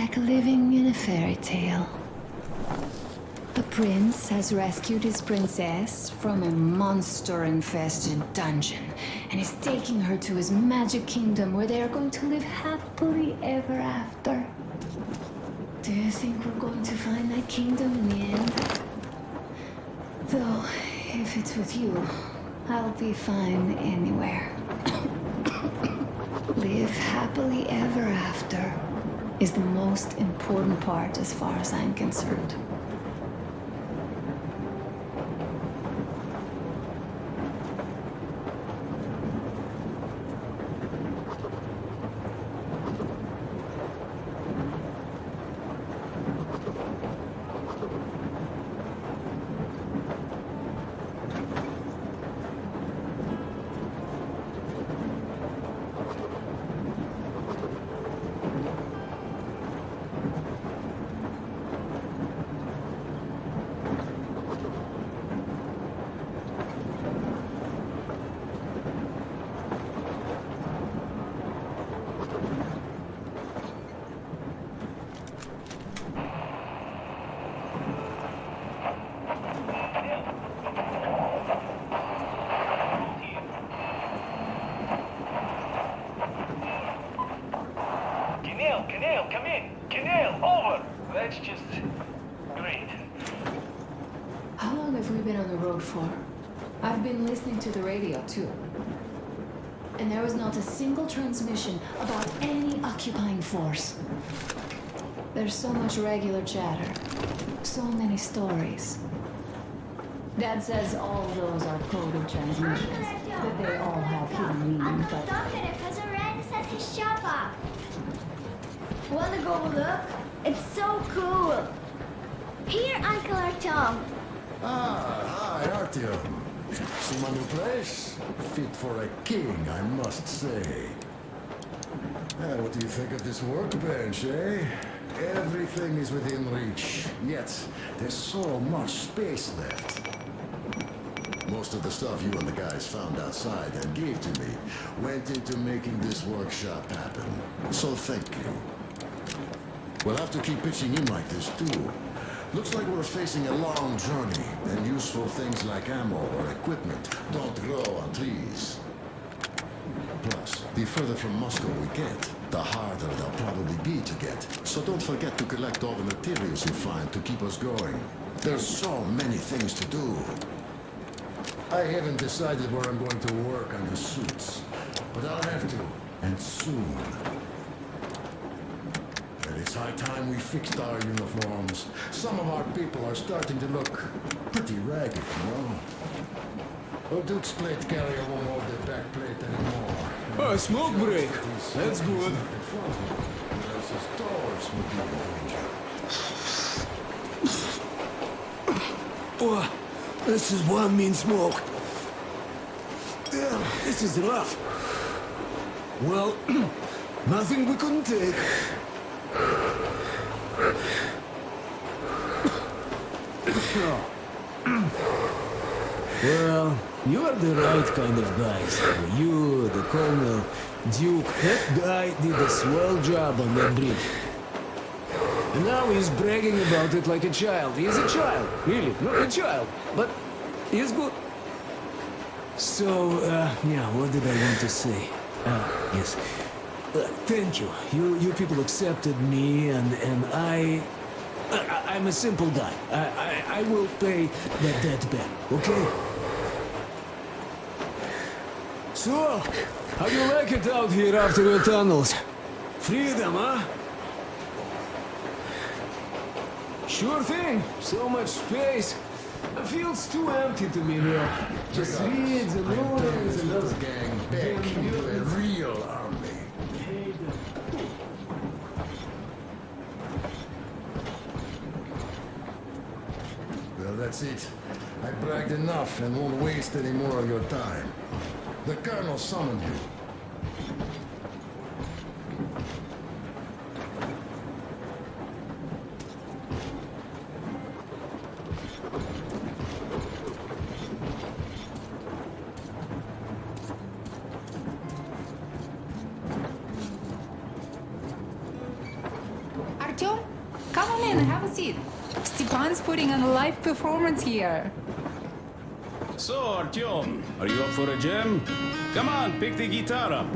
like living in a fairy tale. The prince has rescued his princess from a monster-infested dungeon and is taking her to his magic kingdom where they are going to live happily ever after. Do you think we're going to find that kingdom in the end? Though, if it's with you, I'll be fine anywhere. Live happily ever after is the most important part as far as I'm concerned. How long have we been on the road for? I've been listening to the radio too. And there was not a single transmission about any occupying force. There's so much regular chatter. So many stories. Dad says all of those are coded transmissions. That they all have hidden meaning, but... Because Aurora set his shop up. Wanna go look? It's so cool. Here, Uncle Artyom. Ah, hi, Artyom. See my new place? Fit for a king, I must say. And what do you think of this workbench, eh? Everything is within reach, yet there's so much space left. Most of the stuff you and the guys found outside and gave to me went into making this workshop happen. So thank you. We'll have to keep pitching in like this too. Looks like we're facing a long journey, and useful things like ammo or equipment don't grow on trees. Plus, the further from Moscow we get, the harder they'll probably be to get. So don't forget to collect all the materials you find to keep us going. There's so many things to do. I haven't decided where I'm going to work on the suits, but I'll have to, and soon. It's high time we fixed our uniforms. Some of our people are starting to look pretty ragged, you know? Oh, Duke's plate carrier won't hold the back plate anymore. Oh, smoke break. That's good. Whereas his doors would be in danger. Oh, this is one mean smoke. Damn, this is rough. Well, nothing we couldn't take. Well, you are the right kind of guys. You, the Colonel, Duke, that guy did a swell job on that bridge. And now he's bragging about it like a child. He is a child, really, not a child, but he's good. So, yeah, what did I want to say? Yes. Thank you. You people accepted me, and I'm a simple guy. I will pay that debt back, okay? So, how do you like it out here after your tunnels? Freedom, huh? Sure thing. So much space. It feels too empty to me here. Just reeds and ruins and little gang back into a real army. Well, that's it. I bragged enough and won't waste any more of your time. The Colonel summoned you. in, have a seat. Stepan's putting on a live performance here. So, Artyom, are you up for a jam? Come on, pick the guitar up.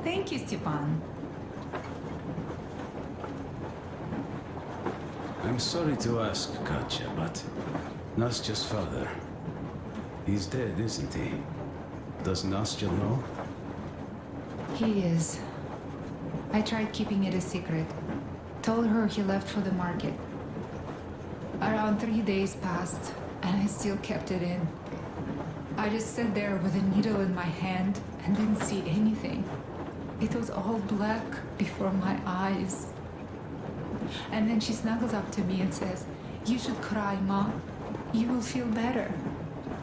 Thank you, Stepan. I'm sorry to ask, Katya, but Nastya's father, he's dead, isn't he? Does Nastya know? He is. I tried keeping it a secret. Told her he left for the market. Around 3 days passed, and I still kept it in. I just sat there with a needle in my hand and didn't see anything. It was all black before my eyes. And then she snuggles up to me and says, "You should cry, Ma. You will feel better."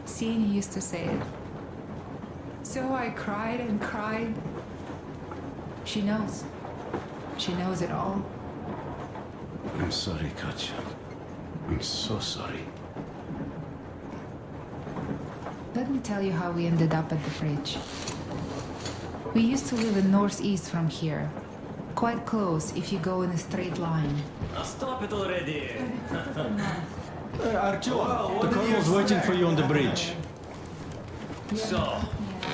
Sienna used to say it. So I cried and cried. She knows. She knows it all. I'm sorry, Katya. I'm so sorry. Let me tell you how we ended up at the bridge. We used to live in northeast from here. Quite close if you go in a straight line. Stop it already! Artyom, the colonel's waiting for you on the bridge. So,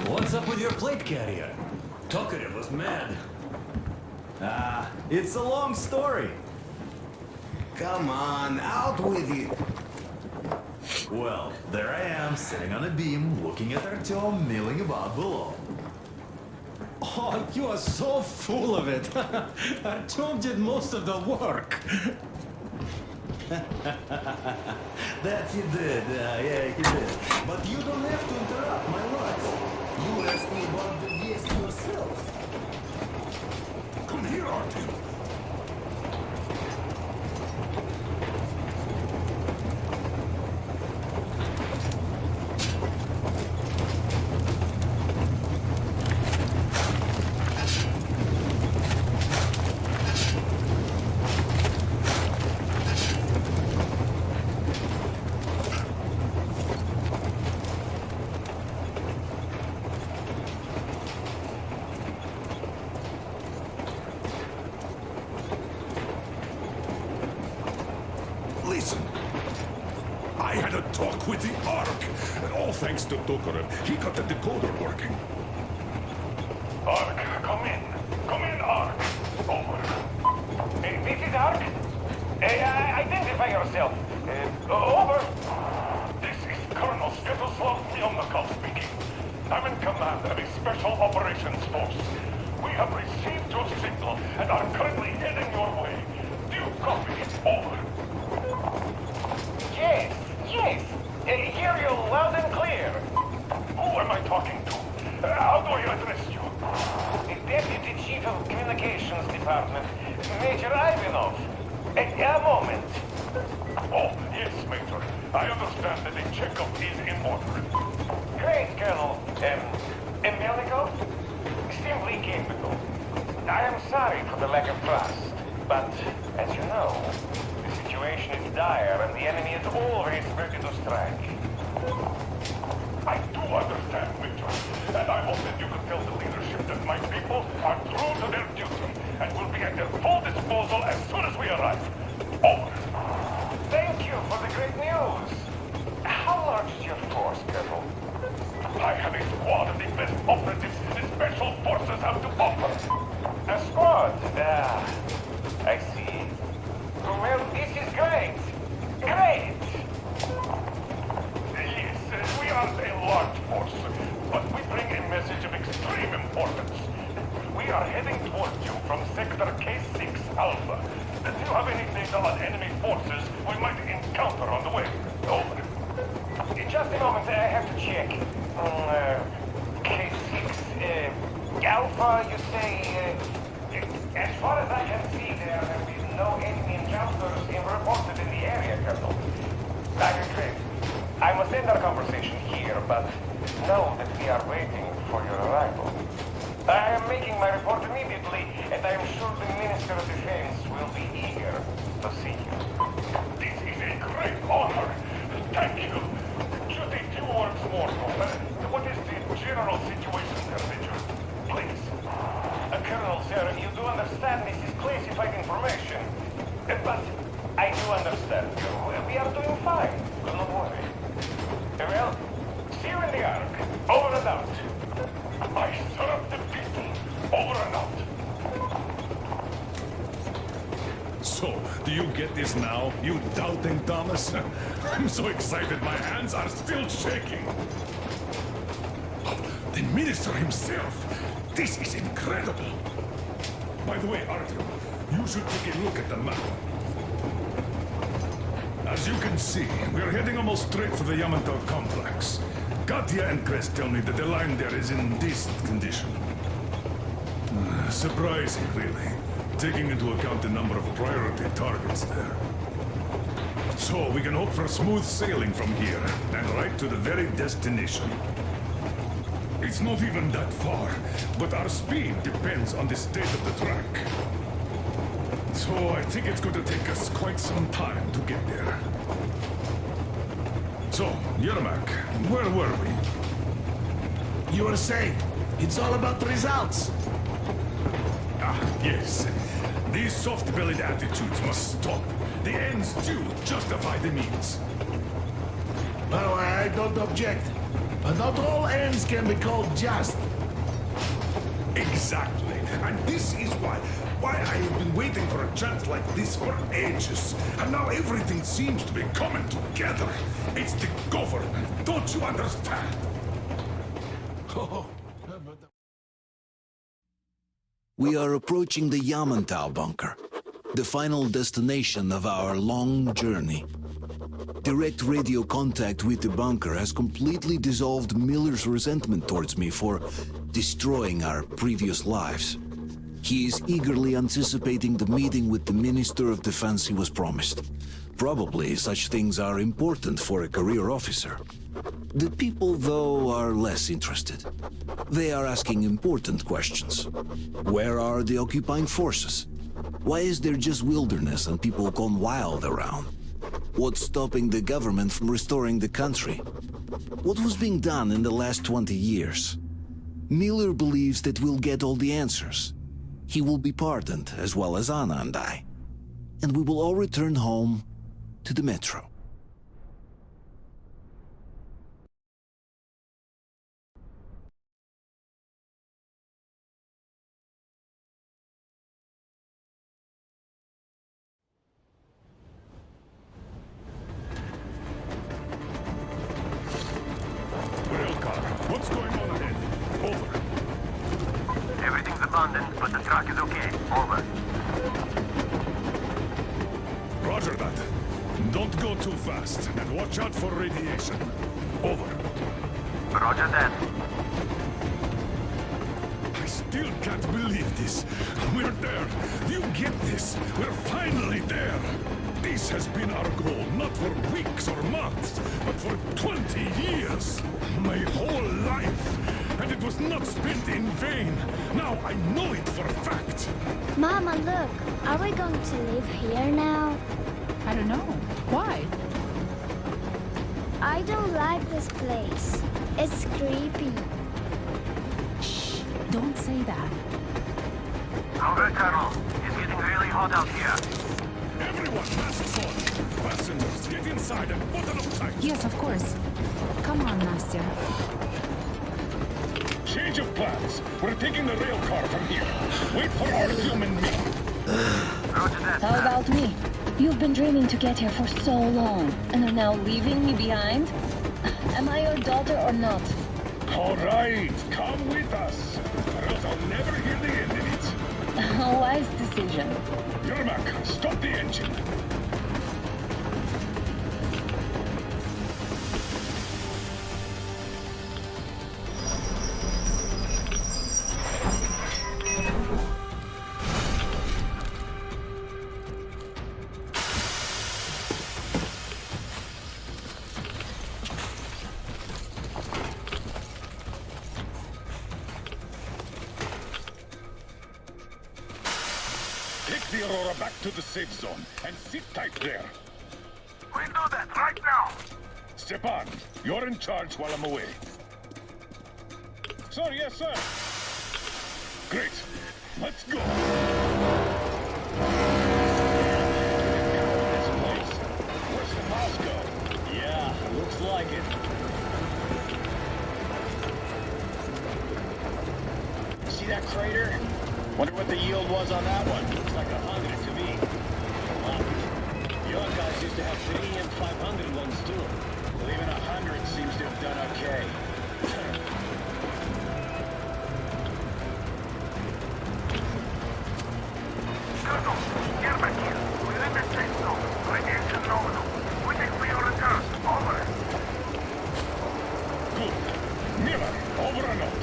what's up with your plate carrier? Tokarev was mad. It's a long story. Come on, out with it. Well, there I am, sitting on a beam, looking at Artyom milling about below. Oh, you are so full of it. Artyom did most of the work. That he did, yeah, he did. But you don't have to interrupt my life. You asked me about the guest yourself. Come here, Artyom. Listen, I had a talk with the Ark, and all thanks to Tokarev, he got the decoder working. Ark, come in. Come in, Ark. Over. This is Ark. Identify yourself. Over. This is Colonel Skittleslow Myelnikov speaking. I'm in command of a special operations force. We have received your signal and are currently heading your way. Do you copy? Over. Yes. Hear you loud and clear. Who am I talking to? How do I address you? The Deputy Chief of Communications Department, Major Ivanov. A moment. Oh, yes, Major. I understand that the checkup is in order. Great, Colonel. Melnikov? Simply capable. I am sorry for the lack of trust, but, as you know, the situation is dire and the enemy is always ready to strike. I do understand, Major. And I hope that you can tell the leadership that my people are true to their duty and will be at their full disposal as soon as we arrive. Over. Thank you for the great news. How large is your force, Colonel? report you from Sector K6 Alpha. Do you have any data on enemy forces we might encounter on the way? Over. In just a moment, I have to check. K6 Alpha, you say? As far as I can see, there have been no enemy encounters reported in the area, Colonel. I regret. I must end our conversation here, but know that we are waiting for your arrival. I am making my report immediately, and I am sure the Minister of Defense will be eager to see you. This is a great honor. Thank you. Just a few words more, what is the general situation there, Major? Please. Colonel, sir, you do understand this is classified information. But I do understand you. We are doing fine. Do not worry. Well, see you in the Ark. Over and out. I serve the people. Over and out. So, do you get this now, you doubting Thomas? I'm so excited my hands are still shaking. The minister himself. This is incredible. By the way, Artyom, you should take a look at the map. As you can see, we're heading almost straight for the Yamantau complex. Katya and Crest tell me that the line there is in decent condition. Surprising, really, taking into account the number of priority targets there. So we can hope for smooth sailing from here, and right to the very destination. It's not even that far, but our speed depends on the state of the track. So I think it's going to take us quite some time to get there. So, Yermak, where were we? You were saying, it's all about the results. Ah, yes. These soft-bellied attitudes must stop. The ends do justify the means. Well, I don't object. But not all ends can be called just. Exactly. And this is why I have been waiting for a chance like this for ages. And now everything seems to be coming together. It's the government. Don't you understand? We are approaching the Yamantau bunker, the final destination of our long journey. Direct radio contact with the bunker has completely dissolved Miller's resentment towards me for destroying our previous lives. He is eagerly anticipating the meeting with the Minister of Defense he was promised. Probably such things are important for a career officer. The people, though, are less interested. They are asking important questions. Where are the occupying forces? Why is there just wilderness and people gone wild around? What's stopping the government from restoring the country? What was being done in the last 20 years? Miller believes that we'll get all the answers. He will be pardoned, as well as Anna and I. And we will all return home to the metro. What's going on ahead? Over. Everything's abandoned, but the truck is okay. Over. Roger that. Don't go too fast, and watch out for radiation. Over. Roger that. I still can't believe this. We're there. Do you get this? We're finally there. This has been our goal, not for weeks or months, but for 20 years. My whole life. And it was not spent in vain. Now I know it for a fact. Mama, look. Are we going to live here now? I don't know. Why? I don't like this place. It's creepy. Shh. Don't say that. Over, Colonel. It's getting really hot out here. Everyone, masks on. Passengers, get inside and button up tight. Yes, of course. Come on, Nastya. Change of plans. We're taking the rail car from here. Wait for Artyom and me. Roger that. How about me? You've been dreaming to get here for so long, and are now leaving me behind? Am I your daughter or not? All right, come with us. Or else I'll never hear the end of it. decision. Yermak, stop the engine. Take the Aurora back to the safe zone and sit tight there. We'll do that right now. Stepan, you're in charge while I'm away. Sir, yes, sir. Great. Let's go. This place. Where's the Moscow? Yeah, looks like it. See that crater? Wonder what the yield was on that one. Looks like 100 to me. Wow. Your guys used to have 3 and 500 ones too. Well, even 100 seems to have done okay. Colonel, get back here. We're in the safe zone. Radiation nominal. Waiting for your return. Over. Good. Miller, over and out.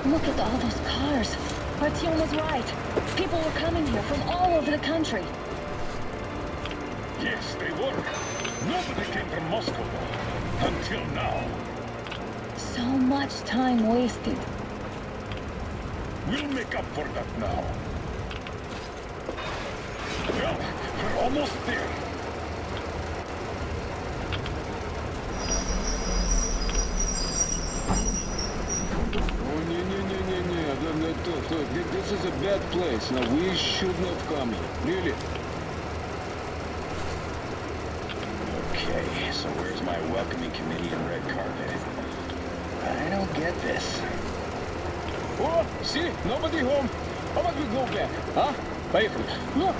Look at all those cars. Artyom was right. People were coming here from all over the country. Yes, they were. Nobody came from Moscow, though. Until now. So much time wasted. We'll make up for that now. Well, we're almost there. This is a bad place. Now, we should not come here. Really? Okay, so where's my welcoming committee and red carpet? I don't get this. Oh, see? Nobody home. How about we go back? Huh? Поехали. Look!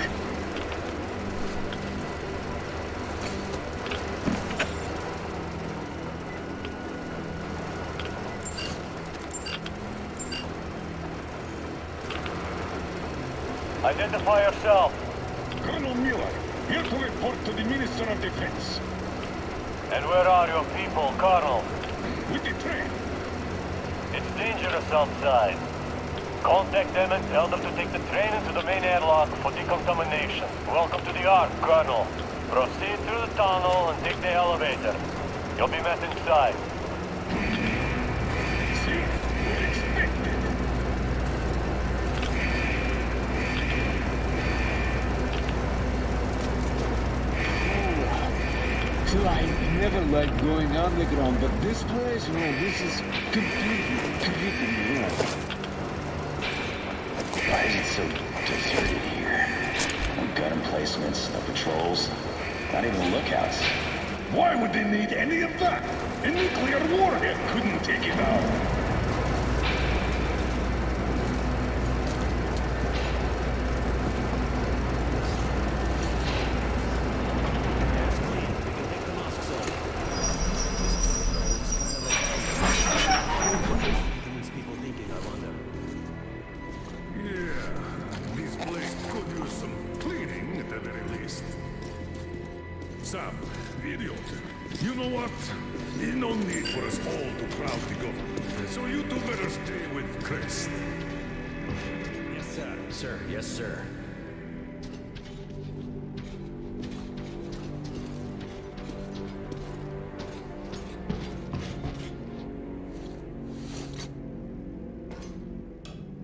Identify yourself. Colonel Miller, here to report to the Minister of Defense. And where are your people, Colonel? With the train. It's dangerous outside. Contact them and tell them to take the train into the main airlock for decontamination. Welcome to the Ark, Colonel. Proceed through the tunnel and take the elevator. You'll be met inside. See? We're expected. So I never liked going underground, but this place, well, this is completely new. Why is it so deserted here? No gun emplacements, no patrols, not even lookouts. Why would they need any of that? A nuclear warhead couldn't take it out. Sam, idiot. You know what? There's no need for us all to crowd the government. So you two better stay with Chris. Yes, sir. Sir, yes, sir.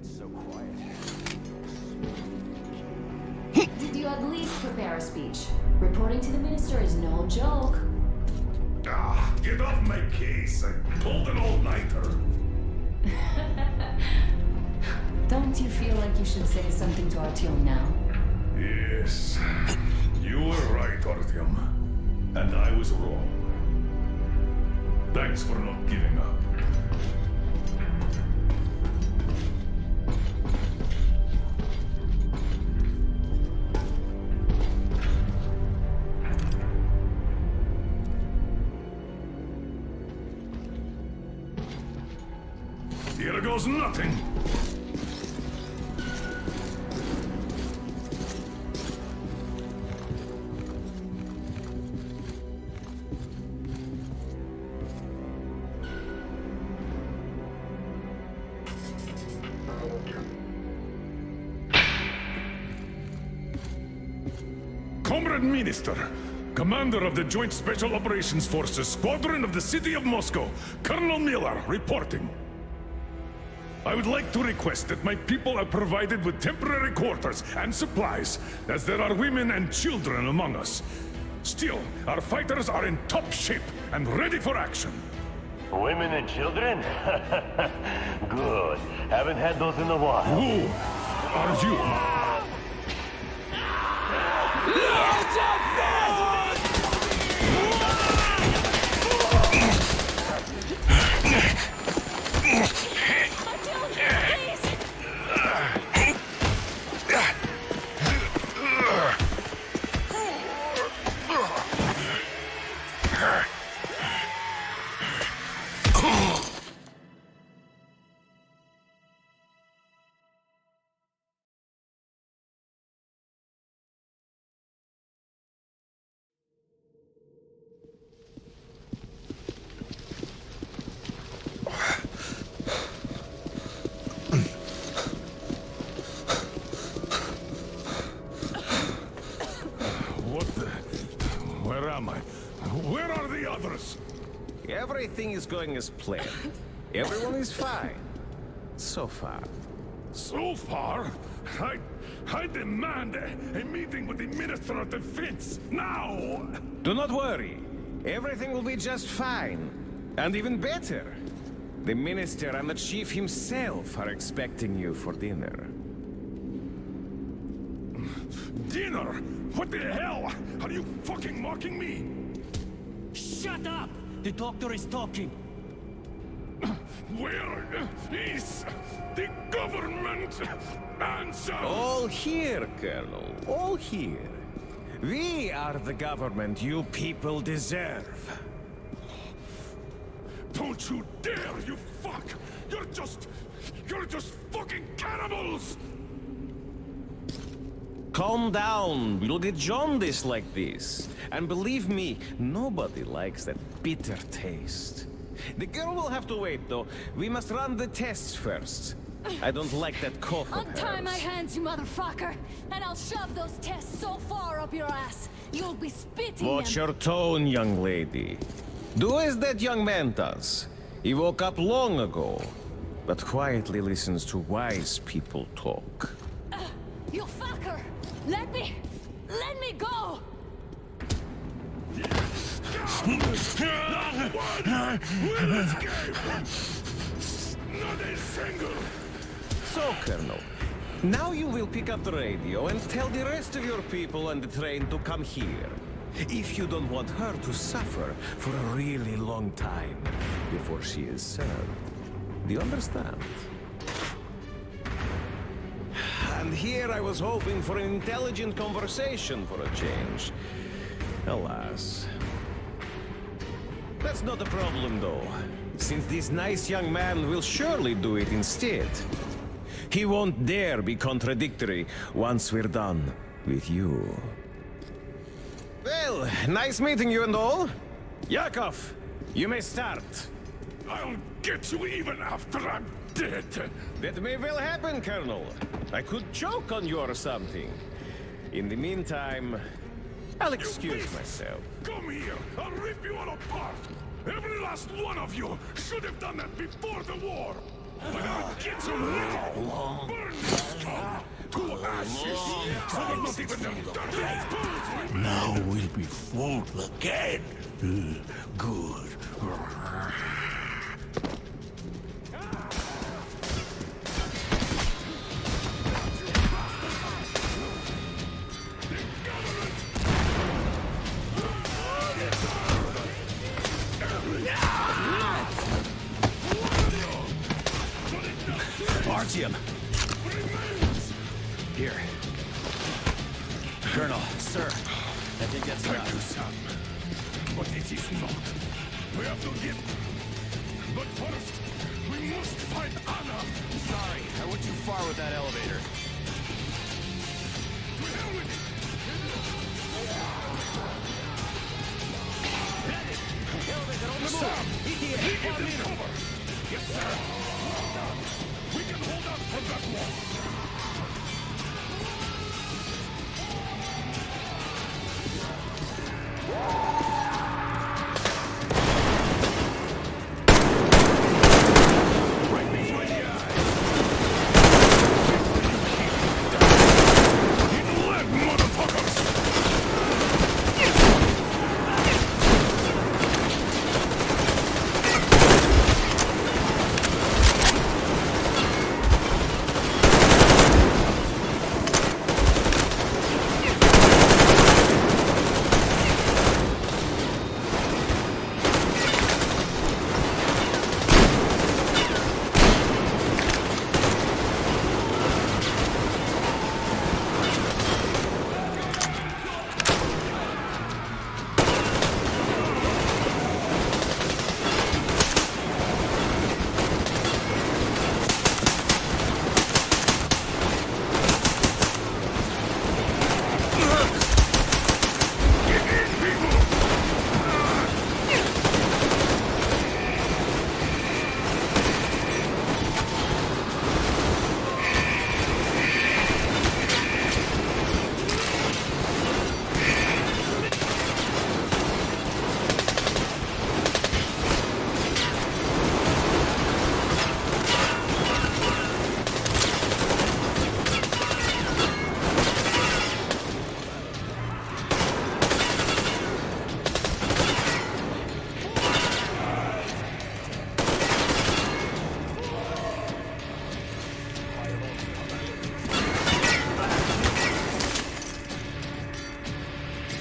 So quiet. Did you at least prepare a speech? Reporting to the minister is no joke. Ah, get off my case. I pulled an all-nighter. Don't you feel like you should say something to Artyom now? Yes. You were right, Artyom. And I was wrong. Thanks for not giving up. knows nothing! Comrade Minister, Commander of the Joint Special Operations Forces, Squadron of the City of Moscow, Colonel Miller, reporting. I would like to request that my people are provided with temporary quarters and supplies, as there are women and children among us. Still, our fighters are in top shape and ready for action. Women and children? Good. Haven't had those in a while. Who are you? Where am I? Where are the others? Everything is going as planned. Everyone is fine. So far. So far? I demand a meeting with the Minister of Defense, now! Do not worry. Everything will be just fine. And even better. The Minister and the Chief himself are expecting you for dinner. Dinner? What the hell? Are you fucking mocking me? Shut up! The doctor is talking. Where is the government answer? All here, Colonel. All here. We are the government you people deserve. Don't you dare, you fuck! You're just fucking cannibals! Calm down. We'll get jaundice like this. And believe me, nobody likes that bitter taste. The girl will have to wait, though. We must run the tests first. I don't like that cough of Untie hers. my hands, you motherfucker, and I'll shove those tests so far up your ass, you'll be spitting Watch them. your tone, young lady. Do as that young man does. He woke up long ago, but quietly listens to wise people talk. You fucker! Let me go! So, Colonel, now you will pick up the radio and tell the rest of your people on the train to come here. If you don't want her to suffer for a really long time before she is served. Do you understand? And here I was hoping for an intelligent conversation for a change. Alas. That's not a problem, though, since this nice young man will surely do it instead. He won't dare be contradictory once we're done with you. Well, nice meeting you and all. Yakov, you may start. I'll get you even after I'm dead. That may well happen, Colonel. I could choke on you or something. In the meantime, I'll excuse myself. Come here! I'll rip you all apart! Every last one of you should have done that before the war! But I'll get you now! Burn this scum to ashes! So that not even them dirty fools remain! Now we'll be full again. Good. Artyom! Here. Colonel, sir, I think that's Thank you, enough. son. But it is not. We have to get... But first, we must find Anna! Sorry, I went too far with that elevator. To hell with it! Elevator on the move! Sam! ETA, We give 1 them minute! cover! Yes, sir! We can hold out for that wall!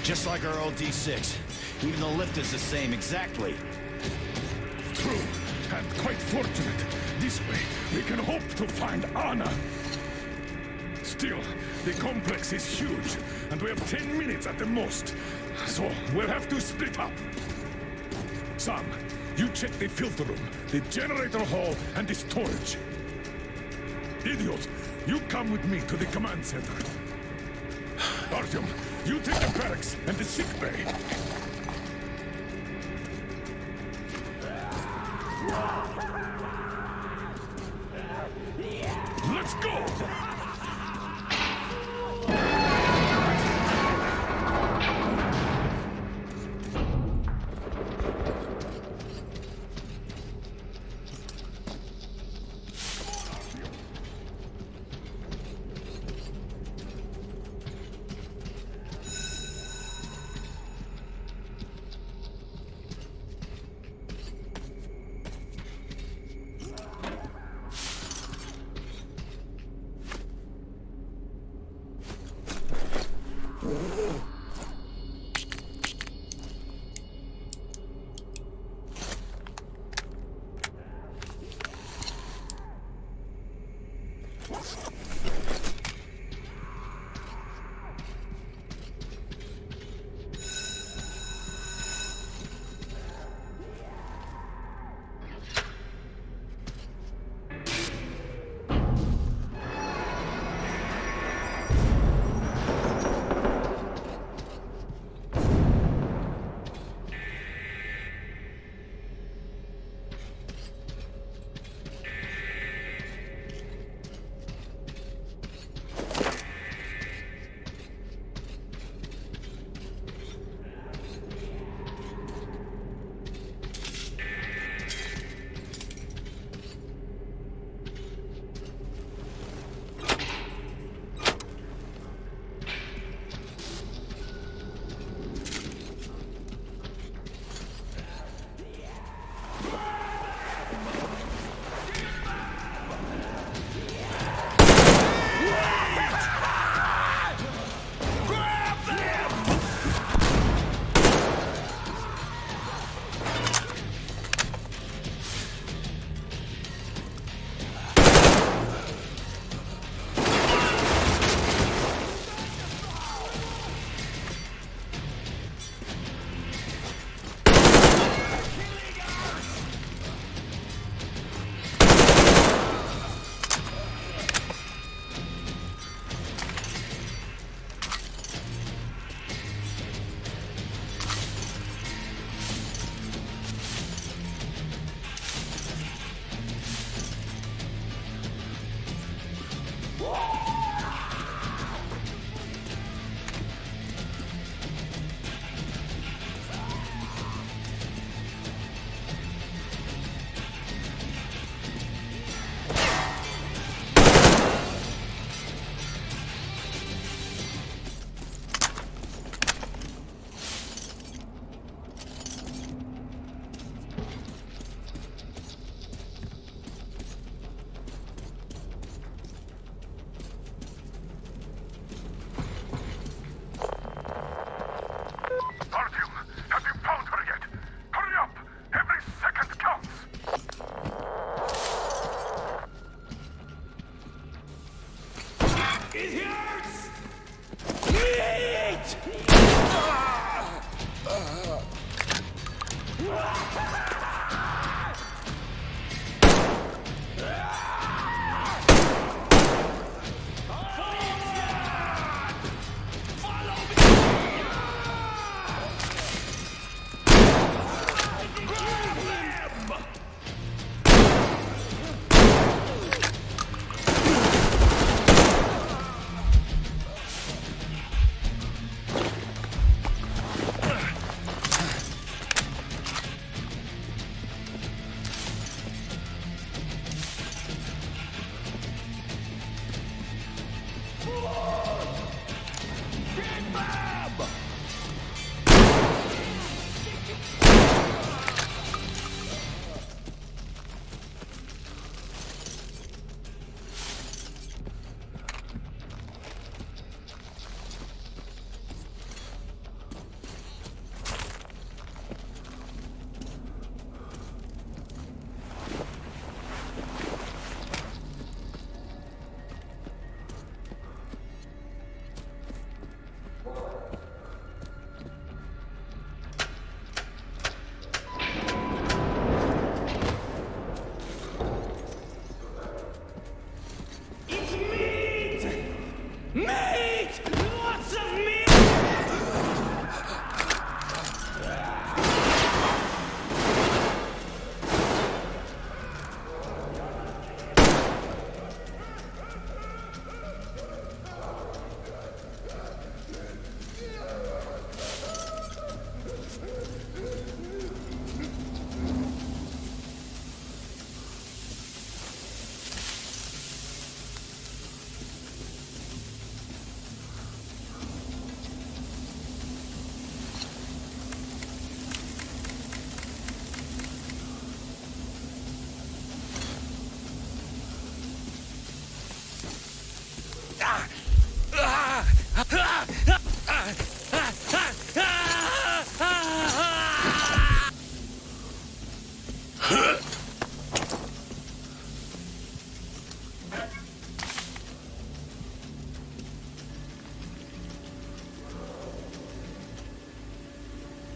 Just like our old D6. Even the lift is the same, exactly. True, and quite fortunate. This way, we can hope to find Anna. Still, the complex is huge, and we have 10 minutes at the most. So, we'll have to split up. Sam, you check the filter room, the generator hall, and the storage. Idiot, you come with me to the command center. Artyom, you take the barracks and the sick bay. Let's go!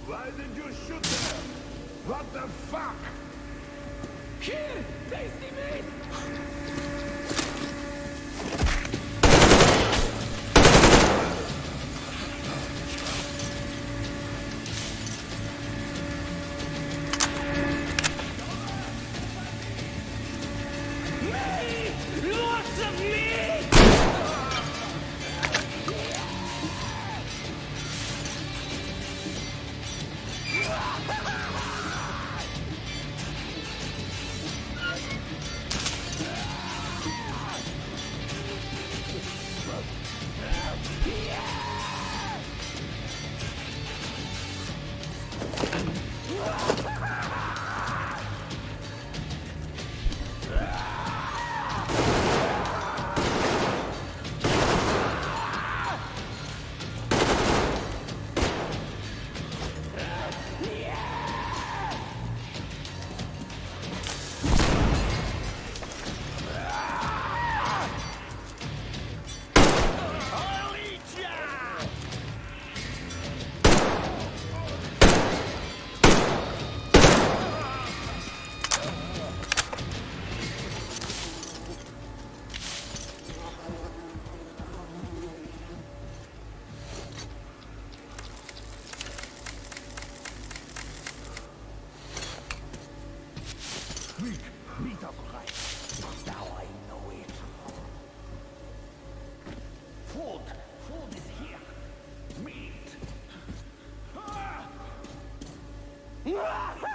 Why did you shoot them? What the fuck? Here! Tasty meat! Lots of meat! Meet up right. Now I know it. Food. Food is here. Meat. Yes!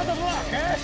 Out of luck, eh?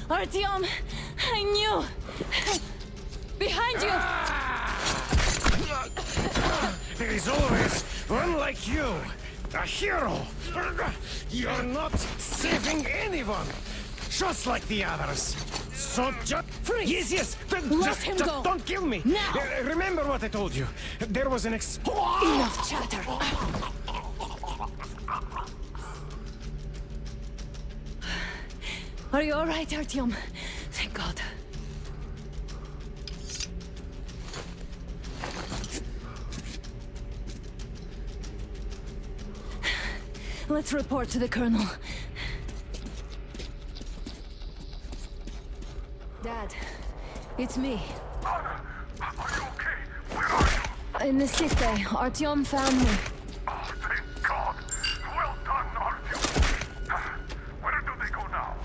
Artyom, I knew! Behind you! There is always one like you, a hero. You're not saving anyone, just like the others. So just freeze! Yes. Let him go. Don't kill me. Now. Remember what I told you. There was an Enough chatter. Are you all right, Artyom? Thank God. Let's report to the Colonel. Dad, it's me. Anna, are you okay? Where are you? In the sick bay, Artyom found me. Oh, thank God. Well done, Artyom. Where do they go now?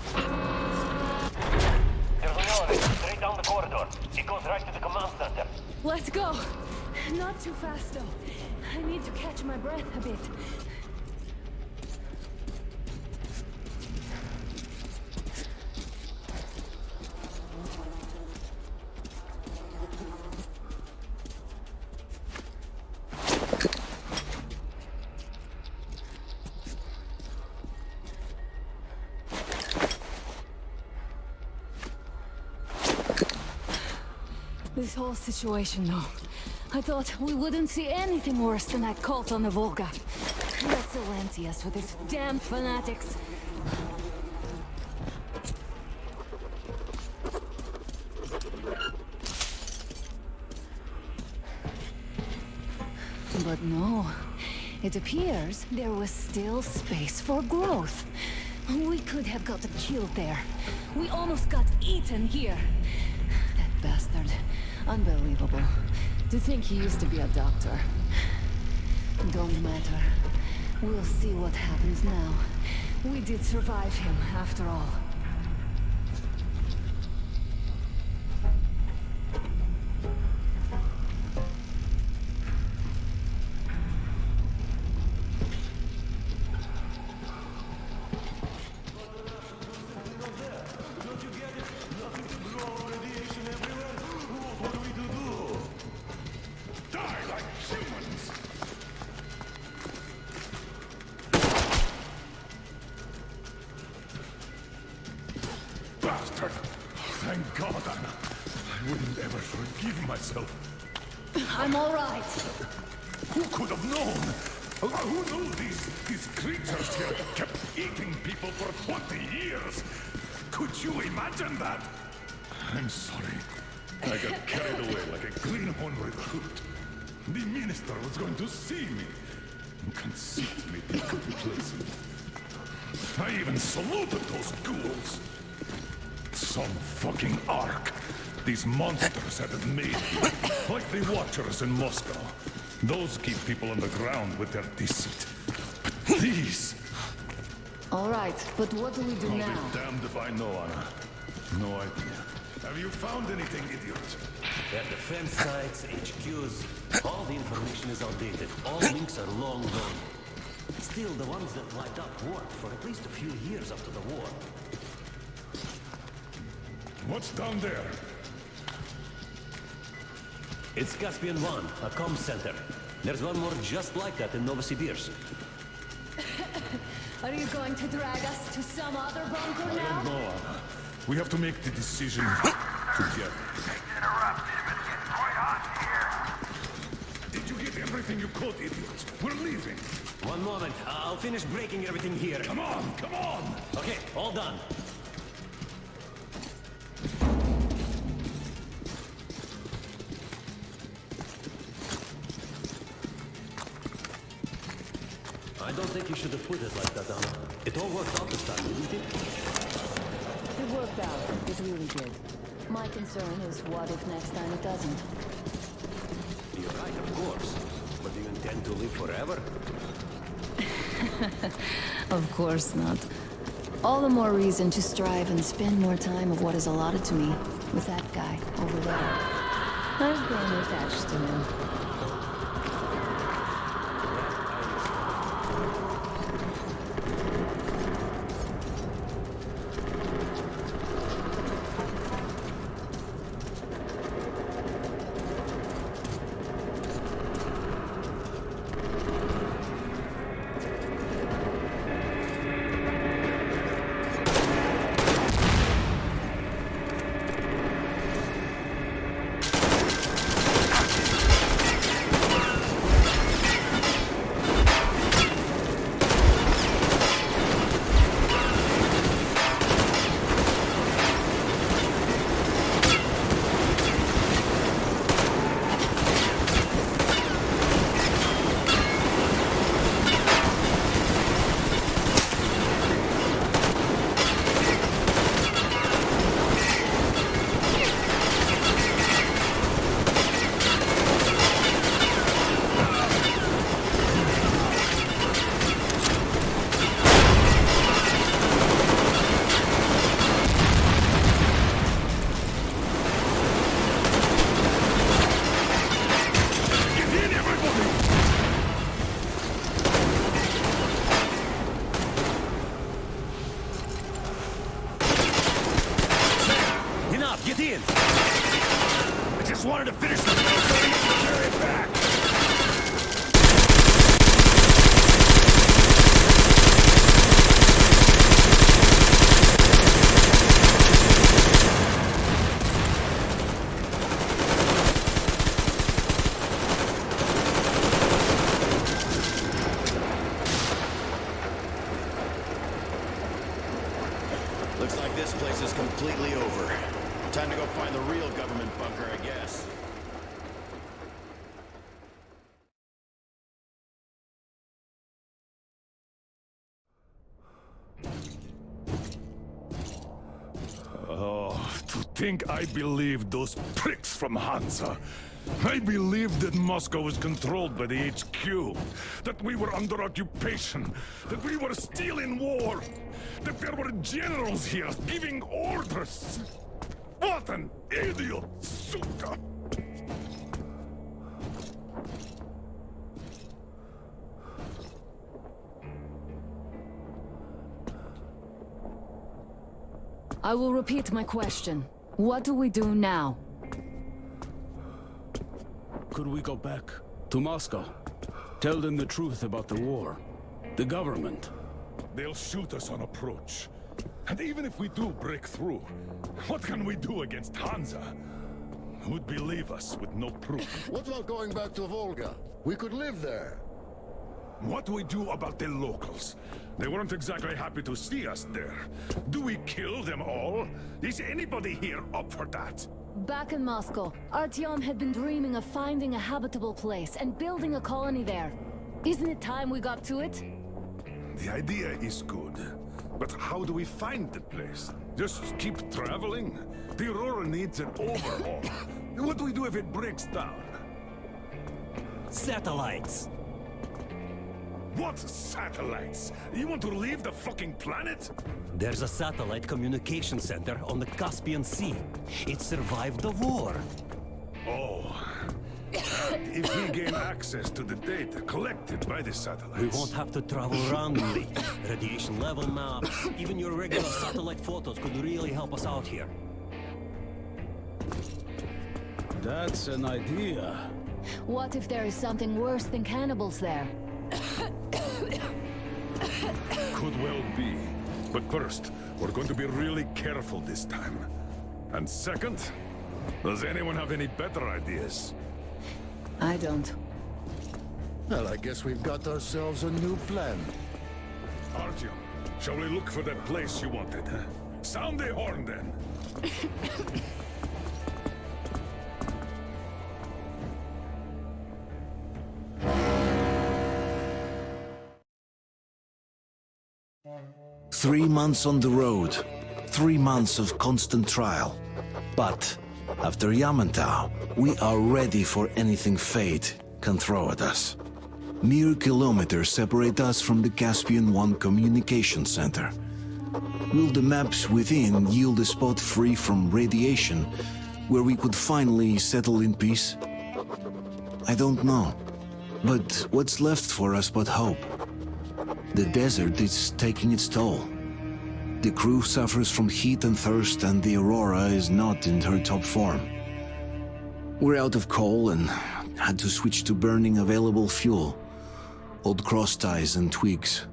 There's an elevator straight down the corridor. It goes right to the command center. Let's go. Not too fast, though. I need to catch my breath a bit. This whole situation, though. I thought we wouldn't see anything worse than that cult on the Volga. That Silencius with his damn fanatics. But no. It appears there was still space for growth. We could have gotten killed there. We almost got eaten here. That bastard. Unbelievable. To think he used to be a doctor. Don't matter. We'll see what happens now. We did survive him, after all. Bastard! Thank God, Anna. I wouldn't ever forgive myself. I'm all right. Who could have known? Who knew these creatures here kept eating people for 20 years? Could you imagine that? I'm sorry. I got carried away like a greenhorn recruit. The minister was going to see me. Conceit made me complacent. I even saluted those ghouls. Some fucking ark. These monsters have it made, like the Watchers in Moscow. Those keep people on the ground with their deceit. But these... All right, but what do we do I'll now? be damned if I know, Anna. No idea. Have you found anything, idiot? Their defense sites, HQs, all the information is outdated. All links are long gone. Still, the ones that light up worked for at least a few years after the war. What's down there? It's Caspian 1, a comm center. There's one more just like that in Novosibirsk. Are you going to drag us to some other bunker I now? don't know, Anna. We have to make the decision together. Did you get everything you could, idiot? We're leaving. One moment, I'll finish breaking everything here. Come on, come on! Okay, all done. I don't think you should have put it like that, Anna. It all worked out this time, didn't it? It worked out. It really did. My concern is what if next time it doesn't? You're right, of course. But do you intend to live forever? Of course not. All the more reason to strive and spend more time of what is allotted to me with that guy over there. I've grown attached to him. Get in! I just wanted to finish the meal so you can carry it back! Looks like this place is completely over. Time to go find the real government bunker, I guess. Oh, to think I believed those pricks from Hansa. I believed that Moscow was controlled by the HQ, that we were under occupation, that we were still in war, that there were generals here giving orders. What an idiot, suka! I will repeat my question. What do we do now? Could we go back to Moscow? Tell them the truth about the war. The government. They'll shoot us on approach. And even if we do break through, what can we do against Hansa? Who'd believe us with no proof? What about going back to Volga? We could live there. What do we do about the locals? They weren't exactly happy to see us there. Do we kill them all? Is anybody here up for that? Back in Moscow, Artyom had been dreaming of finding a habitable place and building a colony there. Isn't it time we got to it? The idea is good. But how do we find the place? Just keep traveling? The Aurora needs an overhaul. What do we do if it breaks down? Satellites! What satellites? You want to leave the fucking planet? There's a satellite communication center on the Caspian Sea. It survived the war. Oh. And if we gain access to the data collected by the satellites... We won't have to travel around, really. Radiation level maps, even your regular satellite photos could really help us out here. That's an idea. What if there is something worse than cannibals there? Could well be. But first, we're going to be really careful this time. And second, does anyone have any better ideas? I don't. Well, I guess we've got ourselves a new plan. Artyom, shall we look for that place you wanted? Sound the horn, then. 3 months on the road, 3 months of constant trial. But after Yamantau, we are ready for anything fate can throw at us. Mere kilometers separate us from the Caspian 1 communication center. Will the maps within yield a spot free from radiation, where we could finally settle in peace? I don't know. But what's left for us but hope? The desert is taking its toll. The crew suffers from heat and thirst, and the Aurora is not in her top form. We're out of coal and had to switch to burning available fuel. Old cross ties and twigs.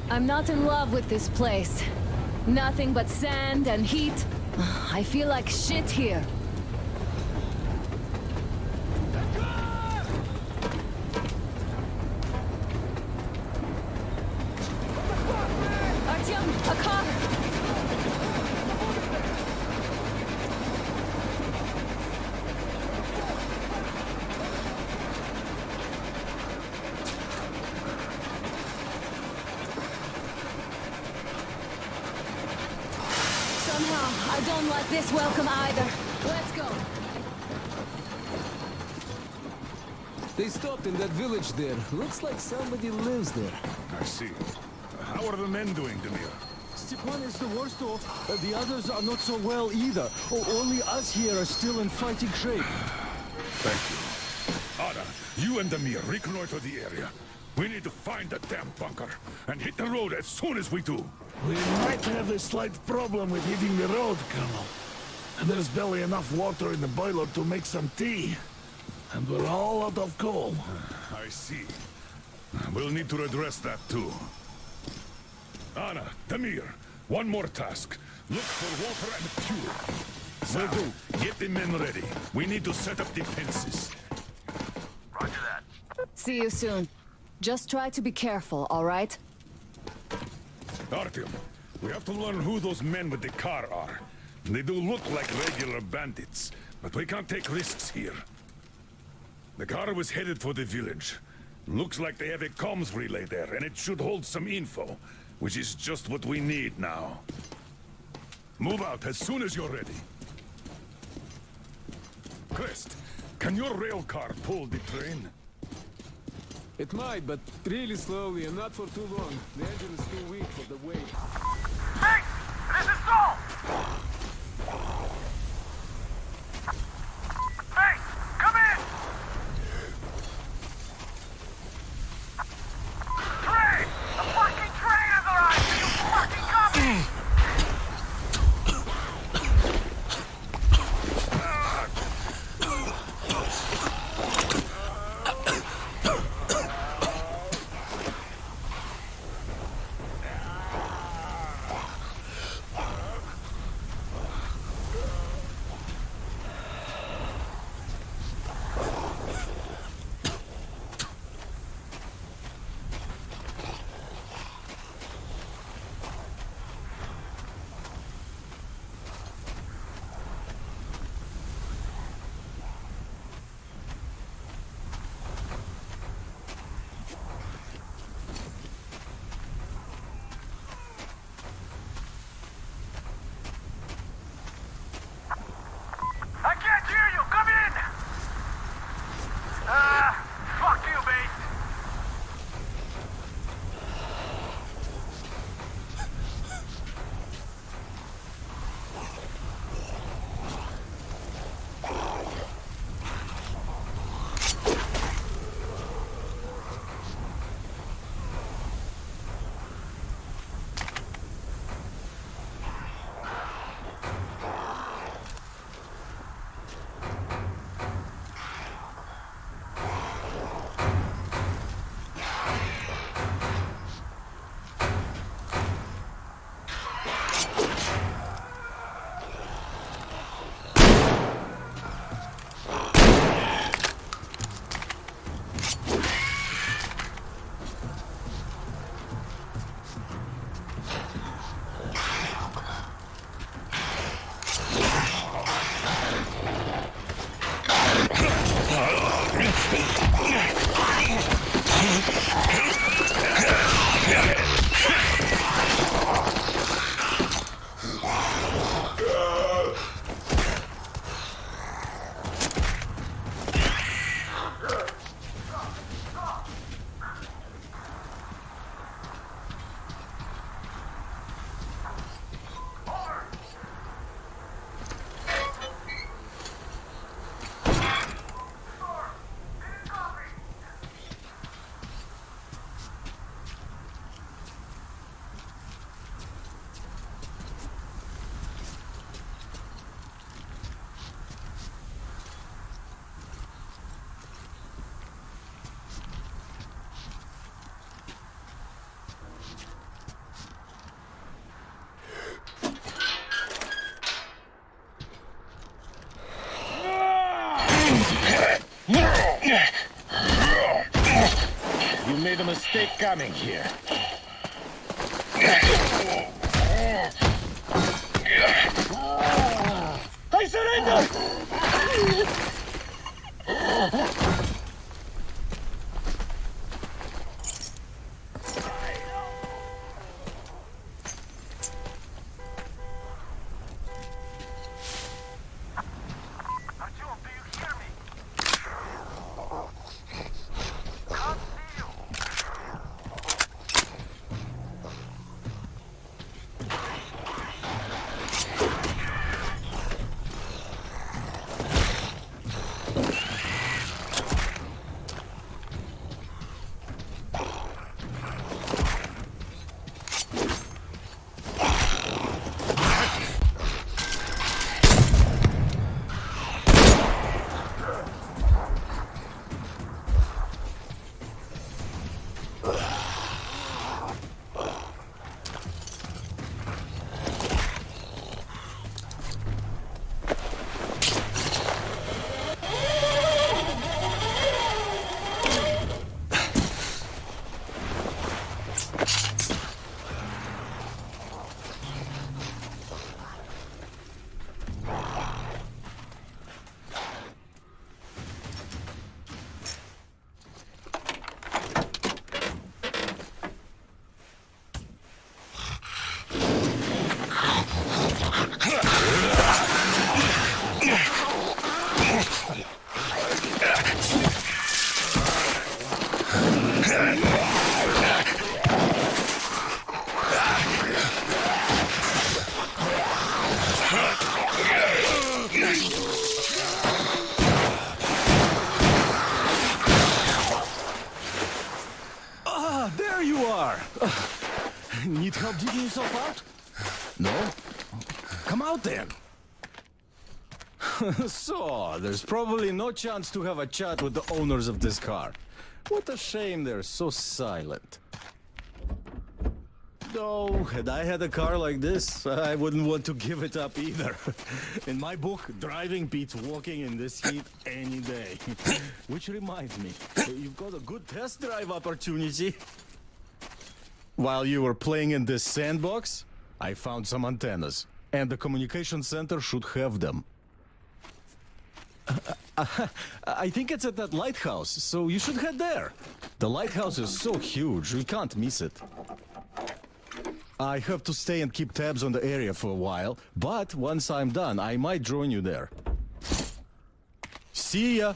I'm not in love with this place. Nothing but sand and heat. I feel like shit here. Artyom, a car! I don't like this welcome either. Let's go. They stopped in that village there. Looks like somebody lives there. I see. How are the men doing, Demir? Stepan is the worst off. The others are not so well either. Only us here are still in fighting shape. Thank you. Ada, you and Demir reconnoiter the area. We need to find the damn bunker and hit the road as soon as we do. We might have a slight problem with hitting the road, Colonel. There's barely enough water in the boiler to make some tea. And we're all out of coal. I see. We'll need to address that too. Anna, Demir, one more task. Look for water and fuel. Sam, get the men ready. We need to set up defenses. Roger that. See you soon. Just try to be careful, all right? Artyom, we have to learn who those men with the car are. They do look like regular bandits, but we can't take risks here. The car was headed for the village. Looks like they have a comms relay there, and it should hold some info, which is just what we need now. Move out as soon as you're ready. Crest, can your rail car pull the train? It might, but really slowly and not for too long. The engine is too weak for the weight. Hey! This is Saul! Hey! Come in! Train! The fucking train has arrived! Can you fucking copy? made a mistake coming here. I surrender! There you are! Need help digging yourself out? No? Come out then! So, there's probably no chance to have a chat with the owners of this car. What a shame they're so silent. Though, had I had a car like this, I wouldn't want to give it up either. In my book, driving beats walking in this heat any day. Which reminds me, you've got a good test drive opportunity. While you were playing in this sandbox, I found some antennas, and the communication center should have them. I think it's at that lighthouse, so you should head there. The lighthouse is so huge, we can't miss it. I have to stay and keep tabs on the area for a while, but once I'm done, I might join you there. See ya!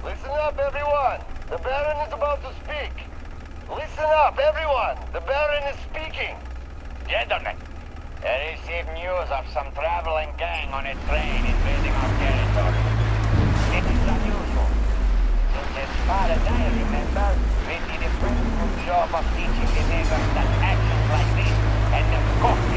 Listen up, everyone! The Baron is about to speak! Listen up, everyone! The Baron is speaking! Gentlemen, I received news of some traveling gang on a train invading our territory. It is unusual, since as far as I remember, we did a pretty good job of teaching the neighbors that actions like this and the cost